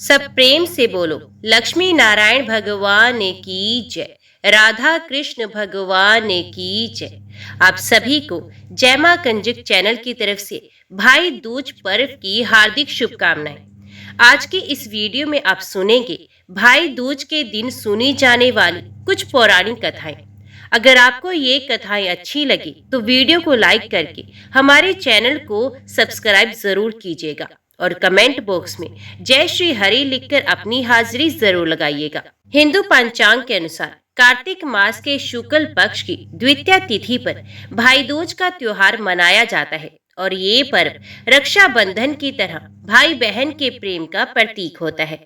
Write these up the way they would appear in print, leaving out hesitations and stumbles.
सब प्रेम से बोलो। लक्ष्मी नारायण भगवान की जय। राधा कृष्ण भगवान की जय। आप सभी को जय मां कंजक चैनल की तरफ से भाई दूज पर्व की हार्दिक शुभकामनाएं। आज के इस वीडियो में आप सुनेंगे भाई दूज के दिन सुनी जाने वाली कुछ पौराणिक कथाएं। अगर आपको ये कथाएं अच्छी लगी तो वीडियो को लाइक करके हमारे चैनल को सब्सक्राइब जरूर कीजिएगा और कमेंट बॉक्स में जय श्री हरि लिखकर अपनी हाजिरी जरूर लगाइएगा। हिंदू पंचांग के अनुसार कार्तिक मास के शुक्ल पक्ष की द्वितीया तिथि पर भाई दूज का त्योहार मनाया जाता है और ये पर्व रक्षाबंधन की तरह भाई बहन के प्रेम का प्रतीक होता है।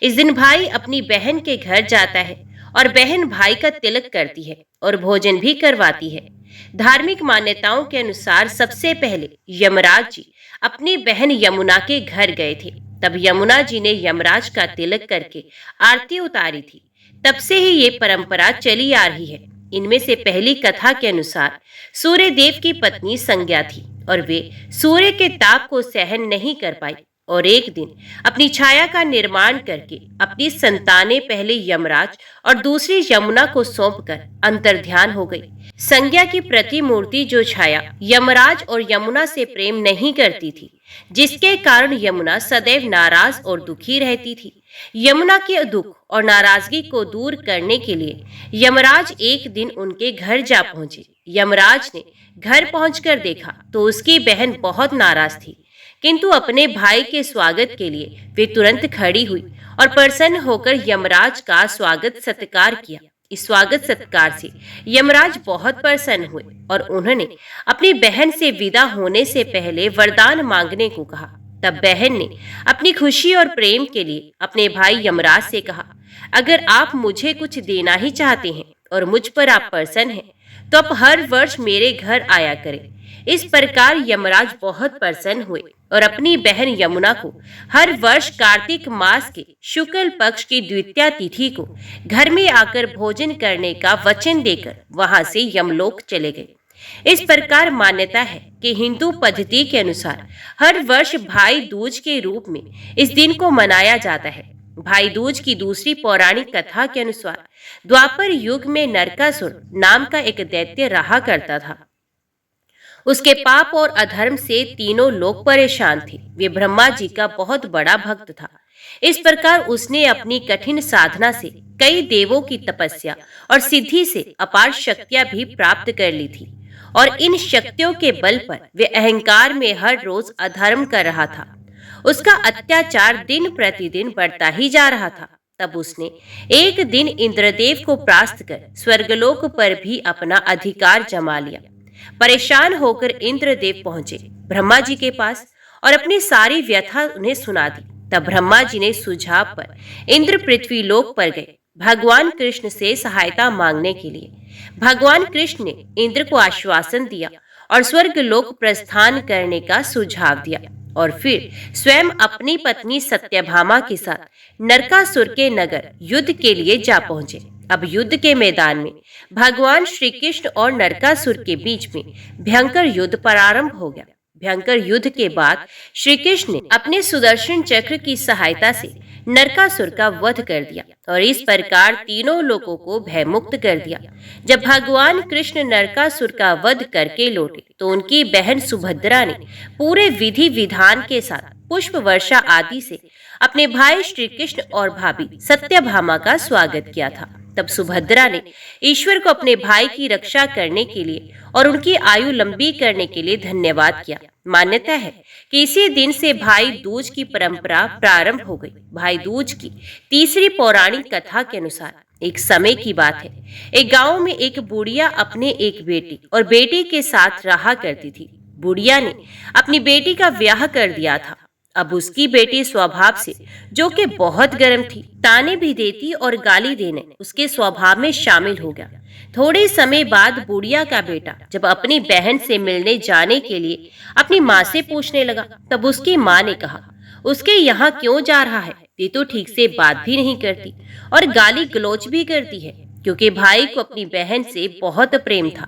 इस दिन भाई अपनी बहन के घर जाता है और बहन भाई का तिलक करती है और भोजन भी करवाती है। धार्मिक मान्यताओं के अनुसार सबसे पहले यमराज जी अपनी बहन यमुना के घर गए थे। तब यमुना जी ने यमराज का तिलक करके आरती उतारी थी। तब से ही ये परंपरा चली आ रही है। इनमें से पहली कथा के अनुसार सूर्य देव की पत्नी संज्ञा थी और वे सूर्य के ताप को सहन नहीं कर पाई और एक दिन अपनी छाया का निर्माण करके अपनी संतानें पहले यमराज और दूसरी यमुना को सौंपकर अंतर्ध्यान हो गई। संज्ञा की प्रतिमूर्ति जो छाया यमराज और यमुना से प्रेम नहीं करती थी, जिसके कारण यमुना सदैव नाराज और दुखी रहती थी। यमुना के दुख और नाराजगी को दूर करने के लिए यमराज एक दिन उनके घर जा पहुंचे। यमराज ने घर पहुंचकर देखा तो उसकी बहन बहुत नाराज थी, किंतु अपने भाई के स्वागत के लिए वे तुरंत खड़ी हुई और प्रसन्न होकर यमराज का स्वागत सत्कार किया। इस स्वागत सत्कार से यमराज बहुत प्रसन्न हुए और उन्होंने अपनी बहन से विदा होने से पहले वरदान मांगने को कहा। तब बहन ने अपनी खुशी और प्रेम के लिए अपने भाई यमराज से कहा, अगर आप मुझे कुछ देना ही चाहते हैं और मुझ पर आप प्रसन्न हैं तो आप हर वर्ष मेरे घर आया करें। इस प्रकार यमराज बहुत प्रसन्न हुए और अपनी बहन यमुना को हर वर्ष कार्तिक मास के शुक्ल पक्ष की द्वितीया तिथि को घर में आकर भोजन करने का वचन देकर वहां से यमलोक चले गए। इस प्रकार मान्यता है कि हिंदू पद्धति के अनुसार हर वर्ष भाई दूज के रूप में इस दिन को मनाया जाता है। भाई दूज की दूसरी पौराणिक कथा के अनुसार द्वापर युग में नरकासुर नाम का एक दैत्य रहा करता था। उसके पाप और अधर्म से तीनों लोग परेशान थे। वे ब्रह्मा जी का बहुत बड़ा भक्त था। इस प्रकार उसने अपनी कठिन साधना से कई देवों की तपस्या और सिद्धि से अपार शक्तियां भी प्राप्त कर ली थी और इन शक्तियों के बल पर वे अहंकार में हर रोज अधर्म कर रहा था। उसका अत्याचार दिन प्रतिदिन बढ़ता ही जा रहा था। तब उसने एक दिन इंद्रदेव को परास्त कर स्वर्गलोक पर भी अपना अधिकार जमा लिया। परेशान होकर इंद्रदेव पहुंचे ब्रह्मा जी के पास और अपनी सारी व्यथा उन्हें सुना दी। तब ब्रह्मा जी ने सुझाव पर इंद्र पृथ्वी लोक पर गए भगवान कृष्ण से सहायता मांगने के लिए। भगवान कृष्ण ने इंद्र को आश्वासन दिया और स्वर्ग लोक प्रस्थान करने का सुझाव दिया और फिर स्वयं अपनी पत्नी सत्यभामा के साथ नरकासुर के नगर युद्ध के लिए जा पहुंचे। अब युद्ध के मैदान में भगवान श्री कृष्ण और नरकासुर के बीच में भयंकर युद्ध प्रारंभ हो गया। भयंकर युद्ध के बाद श्री कृष्ण ने अपने सुदर्शन चक्र की सहायता से नरकासुर का वध कर दिया और इस प्रकार तीनों लोगों को भयमुक्त कर दिया। जब भगवान कृष्ण नरकासुर का वध करके लौटे तो उनकी बहन सुभद्रा ने पूरे विधि विधान के साथ पुष्प वर्षा आदि से अपने भाई श्री कृष्ण और भाभी सत्यभामा का स्वागत किया था। तब सुभद्रा ने ईश्वर को अपने भाई की रक्षा करने के लिए और उनकी आयु लंबी करने के लिए धन्यवाद किया। मान्यता है कि इसी दिन से भाई दूज की परंपरा प्रारंभ हो गई। भाई दूज की तीसरी पौराणिक कथा के अनुसार एक समय की बात है। एक गांव में एक बुढ़िया अपने एक बेटी और बेटी के साथ रहा करती थी। बुढ़िया ने अपनी बेटी का ब्याह कर दिया था। अब उसकी बेटी स्वभाव से जो कि बहुत गर्म थी, ताने भी देती और गाली देने उसके स्वभाव में शामिल हो गया। थोड़े समय बाद बुढ़िया का बेटा जब अपनी बहन से मिलने जाने के लिए अपनी माँ से पूछने लगा, तब उसकी माँ ने कहा, उसके यहाँ क्यों जा रहा है? ये तो ठीक से बात भी नहीं करती और गाली गलौज भी करती है। क्योंकि भाई को अपनी बहन से बहुत प्रेम था,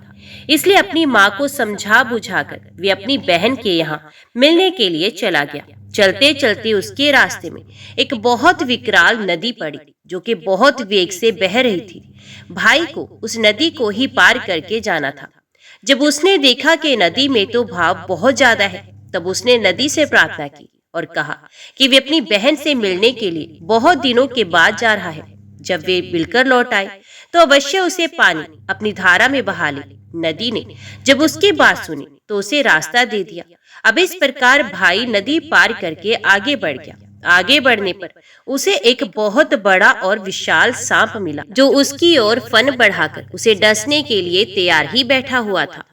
इसलिए अपनी माँ को समझा बुझाकर वे अपनी बहन के यहाँ मिलने के लिए चला गया। चलते चलते उसके रास्ते में एक बहुत विकराल नदी पड़ी जो कि बहुत वेग से बह रही थी। भाई को उस नदी को ही पार करके जाना था। जब उसने देखा कि नदी में तो भाव बहुत ज्यादा है, तब उसने नदी से प्रार्थना की और कहा कि वे अपनी बहन से मिलने के लिए बहुत दिनों के बाद जा रहा है। जब वे मिलकर लौट आए तो अवश्य उसे पानी अपनी धारा में बहा ले। नदी ने जब उसकी बात सुनी तो उसे रास्ता दे दिया। अब इस प्रकार भाई नदी पार करके आगे बढ़ गया। आगे बढ़ने पर उसे एक बहुत बड़ा और विशाल सांप मिला जो उसकी ओर फन बढ़ाकर उसे डसने के लिए तैयार ही बैठा हुआ था।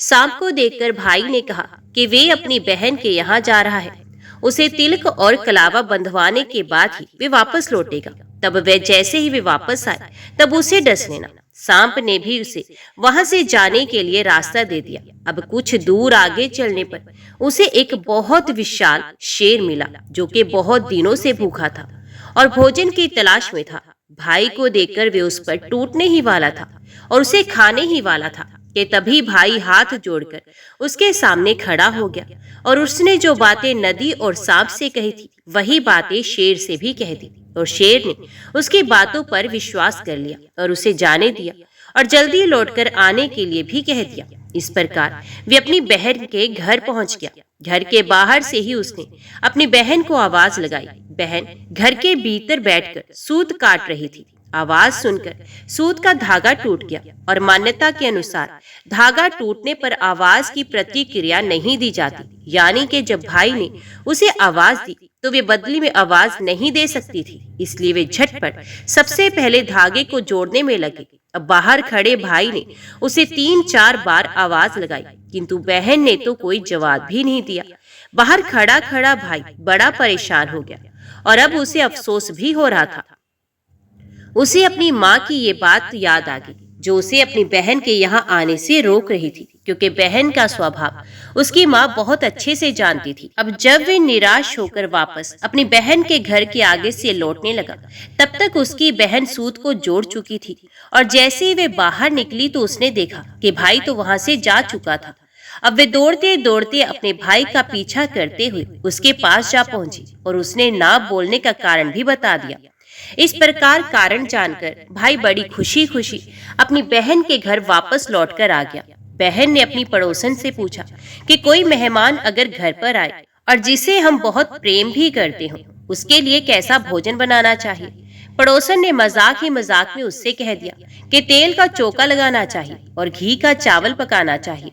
सांप को देखकर भाई ने कहा कि वे अपनी बहन के यहाँ जा रहा है। उसे तिलक और कलावा बंधवाने के बाद ही वे वापस लौटेगा। तब वे जैसे ही वे वापस आए तब उसे डस लेना। सांप ने भी उसे वहां से जाने के लिए रास्ता दे दिया। अब कुछ दूर आगे चलने पर उसे एक बहुत विशाल शेर मिला जो कि बहुत दिनों से भूखा था और भोजन की तलाश में था। भाई को देखकर वे उस पर टूटने ही वाला था और उसे खाने ही वाला था कि तभी भाई हाथ जोड़कर उसके सामने खड़ा हो गया और उसने जो बातें नदी और सांप से कही थी वही बातें शेर से भी कह दी। और शेर ने उसकी बातों पर विश्वास कर लिया और उसे जाने दिया और जल्दी लौटकर आने के लिए भी कह दिया। इस प्रकार वे अपनी बहन के घर पहुंच गया। घर के बाहर से ही उसने अपनी बहन को आवाज लगाई। बहन घर के भीतर बैठकर सूत काट रही थी। आवाज सुनकर सूत का धागा टूट गया और मान्यता के अनुसार धागा टूटने पर आवाज की प्रतिक्रिया नहीं दी जाती, यानी कि जब भाई ने उसे आवाज दी तो वे बदली में आवाज नहीं दे सकती थी। इसलिए वे झटपट सबसे पहले धागे को जोड़ने में लगे। अब बाहर खड़े भाई ने उसे 3-4 बार आवाज लगाई किंतु बहन ने तो कोई जवाब भी नहीं दिया। बाहर खड़ा खड़ा भाई बड़ा परेशान हो गया और अब उसे अफसोस भी हो रहा था। उसे अपनी माँ की ये बात याद आ गई जो उसे अपनी बहन के यहाँ आने से रोक रही थी, क्योंकि बहन का स्वभाव उसकी माँ बहुत अच्छे से जानती थी। अब जब वे निराश होकर वापस अपनी बहन के घर के आगे से लौटने लगा तब तक उसकी बहन सूत को जोड़ चुकी थी और जैसे ही वे बाहर निकली तो उसने देखा कि भाई तो वहां से जा चुका था। अब वे दौड़ते दौड़ते अपने भाई का पीछा करते हुए उसके पास जा पहुंची और उसने ना बोलने का कारण भी बता दिया। इस प्रकार कारण जानकर भाई बड़ी खुशी खुशी अपनी बहन के घर वापस लौटकर आ गया। बहन ने अपनी पड़ोसन से पूछा कि कोई मेहमान अगर घर पर आए और जिसे हम बहुत प्रेम भी करते हो उसके लिए कैसा भोजन बनाना चाहिए। पड़ोसन ने मजाक ही मजाक में उससे कह दिया कि तेल का चोका लगाना चाहिए और घी का चावल पकाना चाहिए।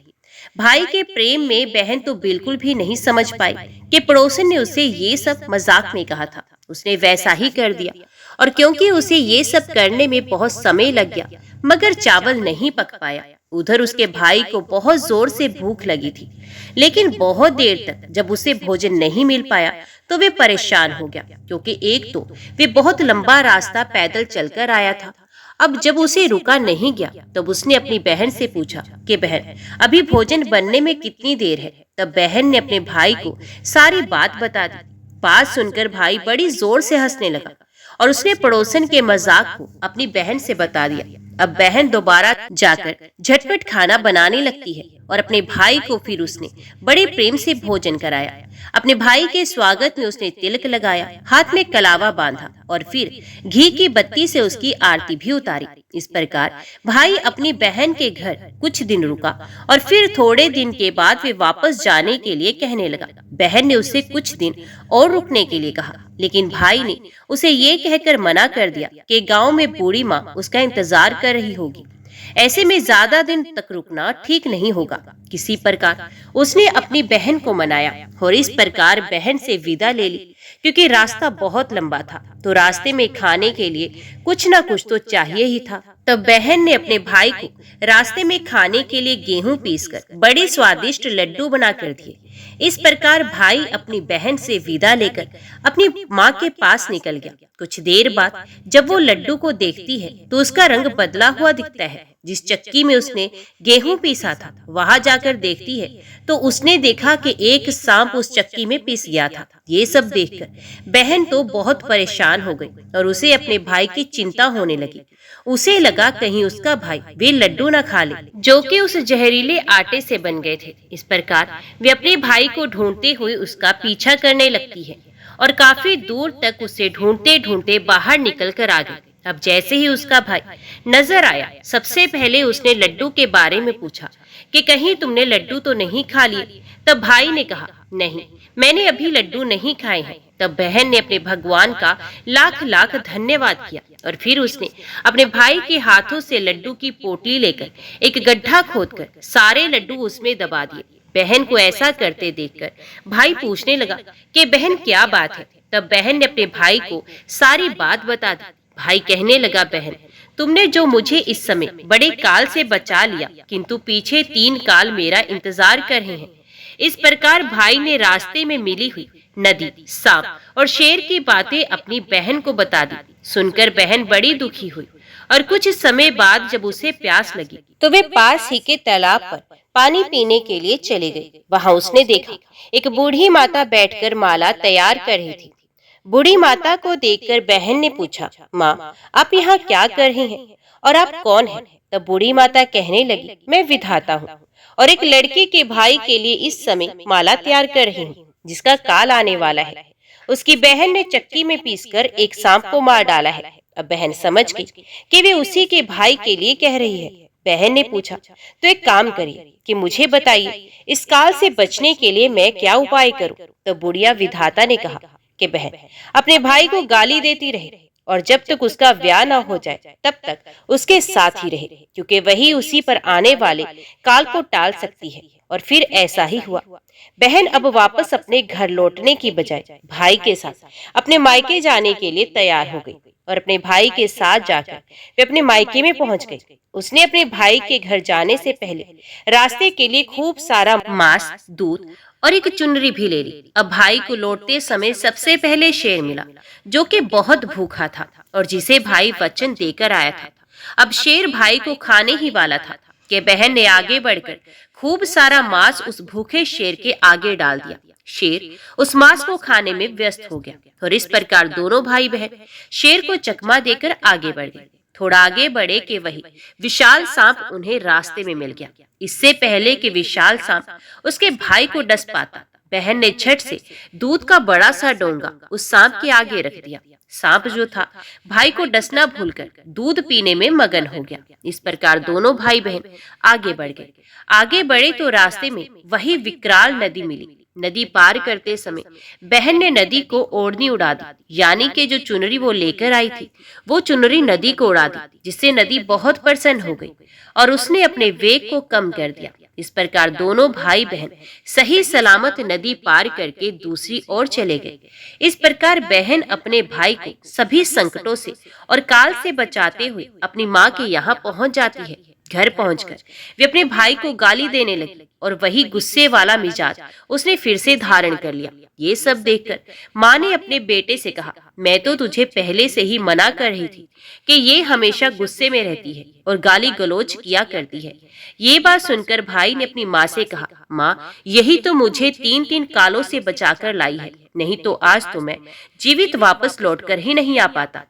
भाई के प्रेम में बहन तो बिल्कुल भी नहीं समझ पाई कि पड़ोसन ने उसे ये सब मजाक में कहा था। उसने वैसा ही कर दिया और क्योंकि उसे ये सब करने में बहुत समय लग गया मगर चावल नहीं पक पाया। उधर उसके भाई को बहुत जोर से भूख लगी थी, लेकिन बहुत देर तक जब उसे भोजन नहीं मिल पाया तो वे परेशान हो गया, क्योंकि एक तो वे बहुत लंबा रास्ता पैदल चलकर आया था। अब जब उसे रुका नहीं गया तब उसने अपनी बहन से पूछा कि बहन अभी भोजन बनने में कितनी देर है। तब बहन ने अपने भाई को सारी बात बता दी। बात सुनकर भाई बड़ी जोर से हंसने लगा और उसने पड़ोसन के मजाक को अपनी बहन से बता दिया। अब बहन दोबारा जाकर झटपट खाना बनाने लगती है और अपने भाई को फिर उसने बड़े प्रेम से भोजन कराया। अपने भाई के स्वागत में उसने तिलक लगाया, हाथ में कलावा बांधा और फिर घी की बत्ती से उसकी आरती भी उतारी। इस प्रकार भाई अपनी बहन के घर कुछ दिन रुका और फिर थोड़े दिन के बाद वे वापस जाने के लिए कहने लगा। बहन ने उससे कुछ दिन और रुकने के लिए कहा, लेकिन भाई ने उसे ये कहकर मना कर दिया कि गांव में बूढ़ी माँ उसका इंतजार कर रही होगी। ऐसे में ज्यादा दिन तक रुकना ठीक नहीं होगा। किसी प्रकार उसने अपनी बहन को मनाया और इस प्रकार बहन से विदा ले ली, क्योंकि रास्ता बहुत लंबा था तो रास्ते में खाने के लिए कुछ ना कुछ तो चाहिए ही था। तब बहन ने अपने भाई को रास्ते में खाने के लिए गेहूं पीसकर बड़े स्वादिष्ट लड्डू बना कर दिए। इस प्रकार भाई अपनी बहन से विदा लेकर अपनी माँ के पास निकल गया। कुछ देर बाद जब वो लड्डू को देखती है तो उसका रंग बदला हुआ दिखता है जिस चक्की में उसने गेहूं पीसा था वहां जाकर देखती है तो उसने देखा कि एक सांप उस चक्की में पिस गया था। ये सब देखकर बहन तो बहुत परेशान हो गई और उसे अपने भाई की चिंता होने लगी। उसे लगा कहीं उसका भाई वे लड्डू न खा ले जो कि उस जहरीले आटे से बन गए थे। इस प्रकार वे अपने भाई को ढूंढते हुए उसका पीछा करने लगती है और काफी दूर तक उसे ढूंढते ढूंढते बाहर निकल कर आ गई। अब जैसे ही उसका भाई नजर आया सबसे पहले उसने लड्डू के बारे में पूछा कि कहीं तुमने लड्डू तो नहीं खा लिए। तब भाई ने कहा, नहीं, मैंने अभी लड्डू नहीं खाए हैं। तब बहन ने अपने भगवान का लाख लाख धन्यवाद किया और फिर उसने अपने भाई के हाथों से लड्डू की पोटली लेकर एक गड्ढा खोदकर सारे लड्डू उसमें दबा दिए। बहन को ऐसा करते देखकर भाई पूछने लगा कि बहन क्या बात है। तब बहन ने अपने भाई को सारी बात बता दी। भाई कहने लगा, बहन, तुमने जो मुझे इस समय बड़े काल से बचा लिया किंतु पीछे 3 काल मेरा इंतजार कर रहे हैं। इस प्रकार भाई ने रास्ते में मिली हुई नदी, सांप और शेर की बातें अपनी बहन को बता दी। सुनकर बहन बड़ी दुखी हुई और कुछ समय बाद जब उसे प्यास लगी तो वे पास ही के तालाब पर पानी पीने के लिए चले गए। वहां उसने देखा एक बूढ़ी माता बैठकर माला तैयार कर रही थी। बूढ़ी माता को देखकर बहन ने पूछा, माँ, आप यहाँ क्या कर रही हैं और आप कौन हैं? तब बूढ़ी माता कहने लगी, मैं विधाता हूँ और एक लड़के के भाई के लिए इस समय माला तैयार कर रही हूँ जिसका काल आने वाला है। उसकी बहन ने चक्की में पीसकर एक सांप को मार डाला है। अब बहन समझ गई कि वे उसी के भाई के लिए कह रही है। बहन ने पूछा, तो एक काम करिए कि मुझे बताइए इस काल से बचने के लिए मैं क्या उपाय करूं? तो बुढ़िया विधाता ने कहा कि बहन अपने भाई को गाली देती रहे और जब तक उसका ब्याह न हो जाए तब तक उसके साथ ही रहे, क्योंकि वही उसी पर आने वाले काल को टाल सकती है। और फिर ऐसा ही हुआ। बहन अब वापस अपने घर लौटने की बजाय भाई के साथ अपने मायके जाने के लिए तैयार हो गई और अपने भाई के साथ जाकर वे अपने मायके में पहुंच गई। उसने अपने भाई के घर जाने से पहले रास्ते के लिए खूब सारा मांस, दूध और एक चुनरी भी ले ली। अब भाई को लौटते समय सबसे पहले शेर मिला जो कि बहुत भूखा था और जिसे भाई वचन देकर आया था। अब शेर भाई को खाने ही वाला था कि बहन ने आगे बढ़कर खूब सारा मांस उस भूखे शेर के आगे डाल दिया। शेर उस मांस को खाने में व्यस्त हो गया और इस प्रकार दोनों भाई बहन शेर को चकमा देकर आगे बढ़ गए। थोड़ा आगे बढ़े कि वही विशाल सांप उन्हें रास्ते में मिल गया। इससे पहले कि विशाल सांप उसके भाई को डस पाता, बहन ने झट से दूध का बड़ा सा डोंगा उस सांप के आगे रख दिया। सांप जो था भाई को डसना भूलकर दूध पीने में मगन हो गया। इस प्रकार दोनों भाई बहन आगे बढ़ गए। आगे बढ़े तो रास्ते में वही विकराल नदी मिली। नदी पार करते समय बहन ने नदी को ओढ़नी उड़ा दी, यानी कि जो चुनरी वो लेकर आई थी वो चुनरी नदी को उड़ा दी, जिससे नदी बहुत प्रसन्न हो गई और उसने अपने वेग को कम कर दिया। इस प्रकार दोनों भाई बहन सही सलामत नदी पार करके दूसरी ओर चले गए। इस प्रकार बहन अपने भाई को सभी संकटों से और काल से बचाते हुए अपनी माँ के यहाँ पहुंच जाती है। घर पहुंचकर वे अपने भाई को गाली देने लगी और वही गुस्से वाला मिजाज उसने फिर से धारण कर लिया। ये सब देखकर माँ ने अपने बेटे से कहा, मैं तो तुझे पहले से ही मना कर रही थी कि ये हमेशा गुस्से में रहती है और गाली गलौज किया करती है। ये बात सुनकर भाई ने अपनी माँ से कहा, माँ, यही तो मुझे 3 कालों से बचाकर लाई है, नहीं तो आज तो मैं जीवित वापस लौटकर ही नहीं आ पाता।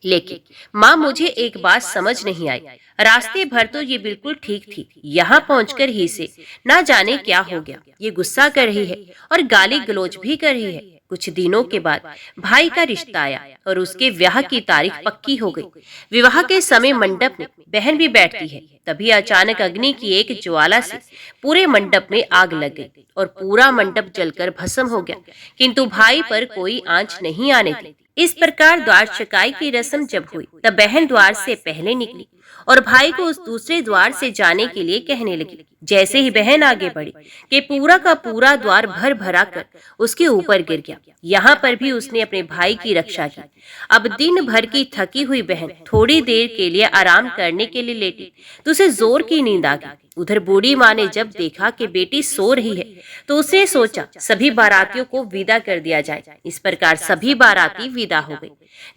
लेकिन माँ, मुझे एक बात समझ नहीं आई। रास्ते भर तो ये बिल्कुल ठीक थी, यहाँ पहुंचकर ही से ना जाने क्या हो गया। ये गुस्सा कर रही है और गाली गलौज भी कर रही है। कुछ दिनों के बाद भाई का रिश्ता आया और उसके ब्याह की तारीख पक्की हो गई। विवाह के समय मंडप में बहन भी बैठती है। तभी अचानक अग्नि की एक ज्वाला से पूरे मंडप में आग लग गई और पूरा मंडप जलकर भस्म हो गया, किंतु भाई पर कोई आंच नहीं आने दी। इस प्रकार द्वार चकाई की रस्म जब हुई तब बहन द्वार से पहले निकली और भाई को उस दूसरे द्वार से जाने के लिए कहने लगी। जैसे ही बहन आगे बढ़ी कि पूरा का पूरा द्वार भर भरा कर उसके ऊपर गिर गया। यहाँ पर भी उसने अपने भाई की रक्षा की। अब दिन भर की थकी हुई बहन थोड़ी देर के लिए आराम करने के लिए लेटी तो उसे जोर की नींद आ गई। उधर बूढ़ी माँ ने जब देखा कि बेटी सो रही है तो उसने सोचा सभी बारातियों को विदा कर दिया जाए। इस प्रकार सभी बाराती विदा हो गए।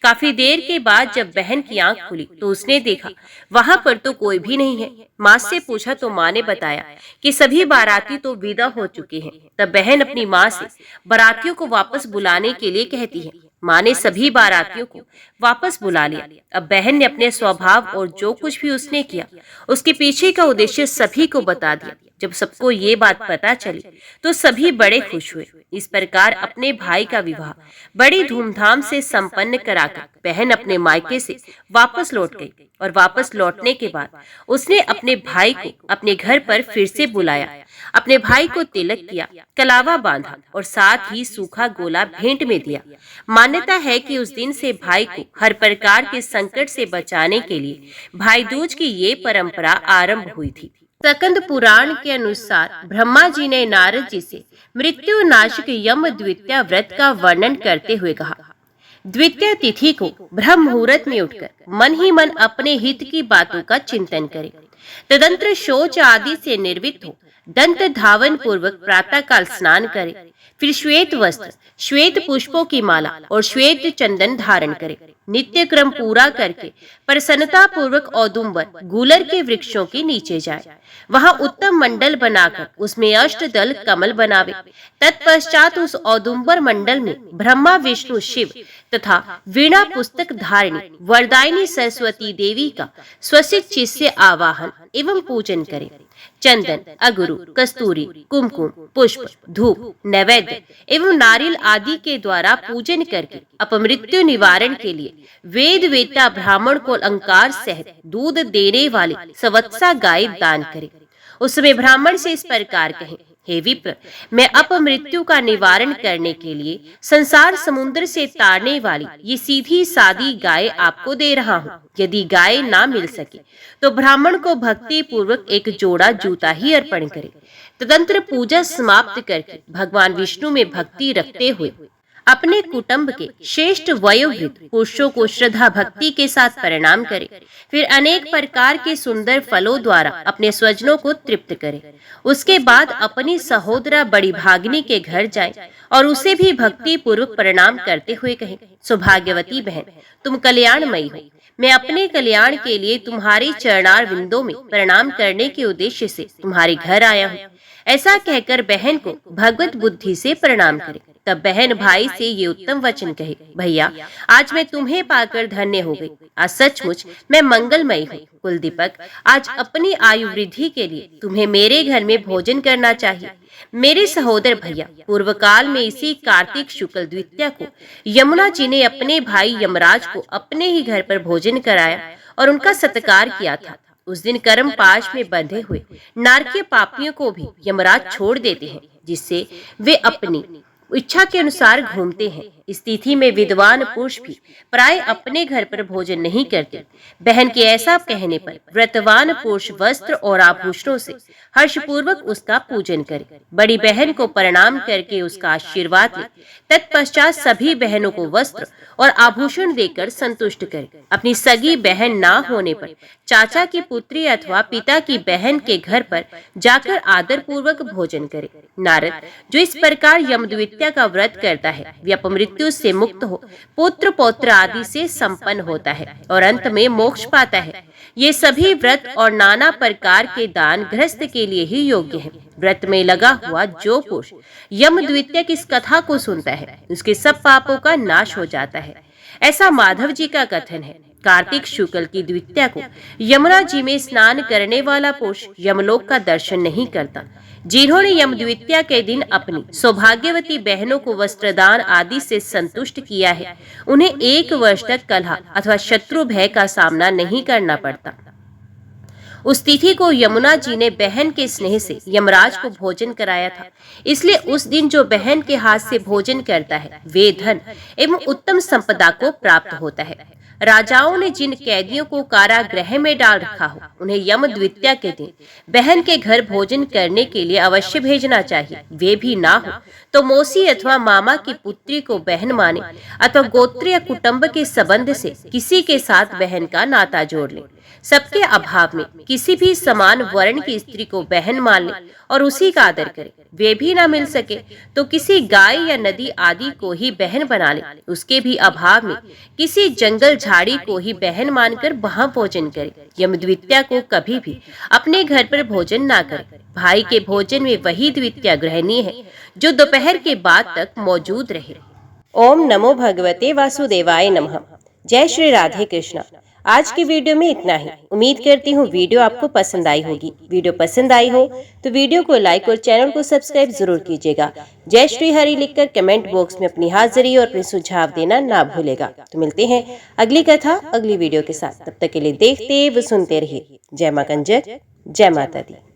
काफी देर के बाद जब बहन की आंख खुली तो उसने देखा वहां पर तो कोई भी नहीं है। माँ से पूछा तो माँ ने बताया कि सभी बाराती तो विदा हो चुके हैं। तब बहन अपनी माँ से बारातियों को वापस बुलाने के लिए कहती है। माँ ने सभी बारातियों को वापस बुला लिया। अब बहन ने अपने स्वभाव और जो कुछ भी उसने किया उसके पीछे का उद्देश्य सभी को बता दिया। जब सबको ये बात पता चली तो सभी बड़े खुश हुए। इस प्रकार अपने भाई का विवाह बड़ी धूमधाम से संपन्न कराकर बहन अपने मायके से वापस लौट गई और वापस लौटने के बाद उसने अपने भाई को अपने घर पर फिर से बुलाया। अपने भाई को तिलक किया, कलावा बांधा और साथ ही सूखा गोला भेंट में दिया। मान्यता है कि उस दिन से भाई को हर प्रकार के संकट से बचाने के लिए भाई दूज की ये परंपरा आरंभ हुई थी। स्कंद पुराण के अनुसार ब्रह्मा जी ने नारद जी से मृत्यु नाशक यम द्वितीया व्रत का वर्णन करते हुए कहा, द्वितीय तिथि को ब्रह्म मुहूर्त में उठकर मन ही मन अपने हित की बातों का चिंतन करें। तदंतर शौच आदि से निर्वित हो दंत धावन पूर्वक प्रातः काल स्नान करें। फिर श्वेत वस्त्र, श्वेत पुष्पों की माला और श्वेत चंदन धारण करें। नित्य क्रम पूरा करके प्रसन्नता पूर्वक औदुंबर गूलर के वृक्षों के नीचे जाए। वहां उत्तम मंडल बनाकर उसमें अष्टदल कमल बनावे। तत्पश्चात उस औदुंबर मंडल में ब्रह्मा विष्णु शिव तथा वीणा पुस्तक धारिणी वरदायिनी सरस्वती देवी का स्वसित चित से आवाहन एवं पूजन करें। चंदन, अगुरु, कस्तूरी, कुमकुम, पुष्प, धूप, नैवेद्य एवं नारियल आदि के द्वारा पूजन करके अपमृत्यु निवारण के लिए वेद वेत्ता ब्राह्मण को अलंकार सहित दूध देने वाली सवत्सा गाय दान करे। उस समय ब्राह्मण से इस प्रकार कहें, हे विप्र, मैं अपमृत्यु का निवारण करने के लिए संसार समुद्र से तारने वाली ये सीधी सादी गाय आपको दे रहा हूँ। यदि गाय ना मिल सके तो ब्राह्मण को भक्ति पूर्वक एक जोड़ा जूता ही अर्पण करे। तदंतर पूजा समाप्त करके भगवान विष्णु में भक्ति रखते हुए अपने कुटुंब के श्रेष्ठ वयोवृद्ध पुरुषों को श्रद्धा भक्ति के साथ प्रणाम करें। फिर अनेक प्रकार के सुंदर फलों द्वारा अपने स्वजनों को तृप्त करें। उसके बाद अपनी सहोदरा बड़ी भागिनी के घर जाएं और उसे भी भक्ति पूर्वक प्रणाम करते हुए कहें, सौभाग्यवती बहन, तुम कल्याणमयी हो। मैं अपने कल्याण के लिए तुम्हारे चरणार विंदों में प्रणाम करने के उद्देश्य से तुम्हारे घर आया हूँ। ऐसा कहकर बहन को भगवत बुद्धि से प्रणाम करे। तब बहन भाई से ये उत्तम वचन कहे, भैया, आज मैं तुम्हें पाकर धन्य हो गई। आज सचमुच मैं मंगलमयी हूँ। कुलदीपक, आज अपनी आयु वृद्धि के लिए तुम्हें मेरे घर में भोजन करना चाहिए। मेरे सहोदर भैया, पूर्व काल में इसी कार्तिक शुक्ल द्वितीया को यमुना जी ने अपने भाई यमराज को अपने ही घर पर भोजन कराया और उनका सत्कार किया था। उस दिन कर्म पाश में बंधे हुए नारकीय पापियों को भी यमराज छोड़ देते हैं, जिससे वे अपनी इच्छा के अनुसार घूमते हैं। इस तिथि में विद्वान पुरुष भी प्राय अपने घर पर भोजन नहीं करते। बहन के ऐसा कहने पर व्रतवान पुरुष वस्त्र और आभूषणों से हर्षपूर्वक उसका पूजन करे। बड़ी बहन को प्रणाम करके उसका आशीर्वाद ले। तत्पश्चात सभी बहनों को वस्त्र और आभूषण देकर संतुष्ट करे। अपनी सगी बहन ना होने पर चाचा की पुत्री अथवा पिता की बहन के घर पर जाकर आदर पूर्वक भोजन करे। नारद, जो इस प्रकार यमद्वितीया का व्रत करता है, वे अपमृत्यु से मुक्त हो पुत्र पौत्र आदि से संपन्न होता है और अंत में मोक्ष पाता है। ये सभी व्रत और नाना प्रकार के दान गृहस्थ के लिए ही योग्य है। व्रत में लगा हुआ जो पुरुष यमद्वितीया की इस कथा को सुनता है, उसके सब पापों का नाश हो जाता है। ऐसा माधव जी का कथन है। कार्तिक शुक्ल की द्वितीया को यमुना जी में स्नान करने वाला पुरुष यमलोक का दर्शन नहीं करता। जिन्होंने यमद्वितीया के दिन अपनी सौभाग्यवती बहनों को वस्त्रदान आदि से संतुष्ट किया है, उन्हें 1 वर्ष तक कलह अथवा शत्रु भय का सामना नहीं करना पड़ता। उस तिथि को यमुना जी ने बहन के स्नेह से यमराज को भोजन कराया था। इसलिए उस दिन जो बहन के हाथ से भोजन करता है, वे धन एवं उत्तम संपदा को प्राप्त होता है। राजाओं ने जिन कैदियों को कारागृह में डाल रखा हो उन्हें यम द्वितीया के दिन बहन के घर भोजन करने के लिए अवश्य भेजना चाहिए। वे भी ना हो तो मौसी अथवा मामा की पुत्री को बहन माने अथवा गोत्र या कुटुंब के संबंध से किसी के साथ बहन का नाता जोड़ ले। सबके अभाव में किसी भी समान वर्ण की स्त्री को बहन मान ले और उसी का आदर करे। वे भी ना मिल सके तो किसी गाय या नदी आदि को ही बहन बना ले। उसके भी अभाव में किसी जंगल झाड़ी को ही बहन मानकर वहां भोजन करे। यम द्वितीया को कभी भी अपने घर पर भोजन ना करे। भाई के भोजन में वही द्वितीया ग्रहणीय है जो दोपहर के बाद तक मौजूद रहे। ओम नमो भगवते वासुदेवाय नमः। जय श्री राधे कृष्णा। आज की वीडियो में इतना ही। उम्मीद करती हूँ वीडियो आपको पसंद आई होगी। वीडियो पसंद आई हो तो वीडियो को लाइक और चैनल को सब्सक्राइब जरूर कीजिएगा। जय श्री हरि लिखकर कमेंट बॉक्स में अपनी हाजिरी और अपने सुझाव देना ना भूलेगा। तो मिलते हैं अगली कथा अगली वीडियो के साथ। तब तक के लिए देखते व सुनते रहिए। जय मां कंजक, जय माता दी।